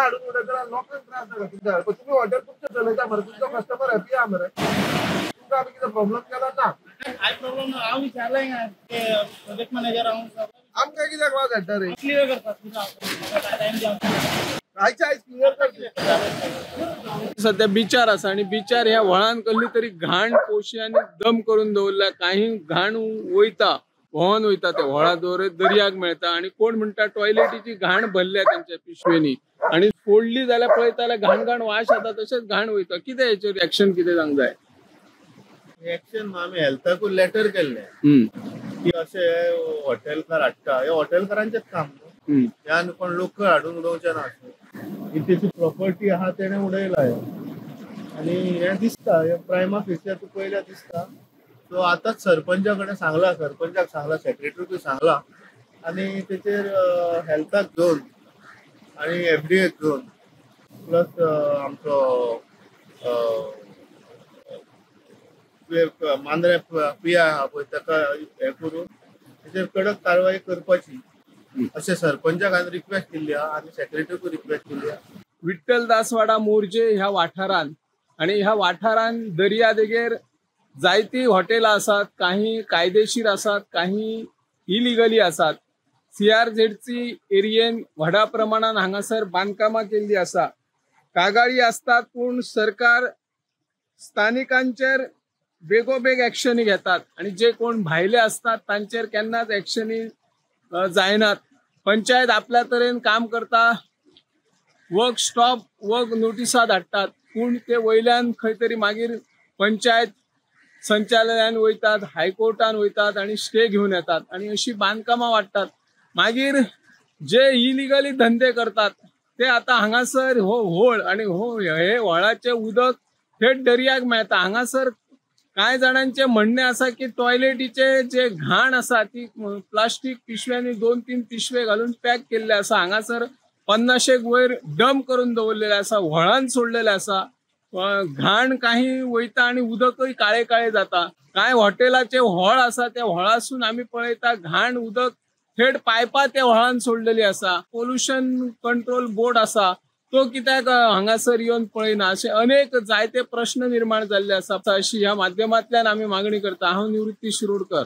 हाडून उडयता लोकांक त्रास जाता तुमच्या तुम्ही हॉटेल तुमचें चलयता मरे तुमचो कस्टमर हॅपी आहा मरे तुमकां आमी कितें प्रॉब्लेम केला ना काय प्रॉब्लेम हांव विचारलें ते प्रोजेक्ट मॅनेजर आमकां कित्याक वाज हाडटा रे क्लियर करता आयच्या आयज क्लियर करता सध्या बिचार आसा आणि बिचार ह्या व्हळान कसली तरी घाण पोशयांनी दम करून दवरला काही घाण वयता व्हांवन वयता त्या व्हळा दर्याक मेळटा आणि कोण म्हणटा टॉयलेटीची घाण भरल्या त्यांच्या पिशवेनी आणि फोडली जाल्यार पळयता जाल्यार घाण घाण वास येता तशेंच घाण वयता कितें हेचेर एक्शन कितें जावंक जाय एक्शन आमी हेल्थाकूच लेटर केल्लें की अशें हॉटेलकार हाडटा हे हॉटेलकारांचेच काम न्हू ह्यान कोण लोकल हाडून उडोवचे ना ही तेची प्रॉपर्टी आहा तेणे उडयला आनी हें दिसता हे प्रायमा फेसिया तूं पयल्या दिसता सो आतांच सरपंचाक सांगला सेक्रेटरीक सांगला आनी तेचेर हेल्थाक घेवन आनी FDA घेवन प्लस आमचो मांद्रे PI आहा पळय ताका हें करून तेचेर कडक कारवाई करपाची अशें सरपंचाक हांवें रिक्वेस्ट केल्ली आहा आनी सेक्रेटरीकूय रिक्वेस्ट केल्ली आहा विठ्ठल दासवाडा मोर्जे ह्या वाठारान आणि ह्या वाठारान दर्या देगेर जायती हॉटेलां आसात काही कायदेशीर आसात काही इलिगली आसात CRZC एरियेन व्हडा प्रमाणात हांगासर बांदकामां केल्ली आसा कागाळी असतात पूण सरकार स्थानिकांचेर बेगोबेग एक्शनी घेतात आणि जे कोण भायले असतात तांचेर केन्नाच एक्शनी जायनात पंचायत आपल्या तरेन काम करता वर्क स्टॉप वर्क नोटिसा धाडटात पूण ते वयल्यान खंय तरी मागीर पंचायत संचालयान वयतात हायकोर्टान वयतात आणि स्टे घेऊन येतात आणि अशी बांदकामां वाडटात मागीर जे इलिगली धंदे करतात ते आता हांगासर व्हळ आणि हे व्हळाचे उदक थेट दर्याक मेळटा हांगासर कांय जाणांचे म्हणणे आसा की टॉयलेटीचे जे घाण आसा ती प्लास्टीक पिशव्यांनी 2-3 पिशवे घालून पॅक केल्ले आसा हांगासर 50 वयर डंप करून दवरलेले आसा व्हळान सोडलेले आसा घाण काही वयता आणि उदकय काळे काळे जाता काय हॉटेलाचे व्हळ आसा त्या व्हळासून आमी पळयता घाण उदक थेट पायपा त्या व्हळान सोडलेली आसा पोल्युशन कंट्रोल बोर्ड आसा तो कित्याक हांगासर येवन पळयना असे अनेक जायते प्रश्न निर्माण जाल्ले आसा अशी ह्या माध्यमांतल्यान आमी मागणी करता हांव निवृत्ती शिरोडकर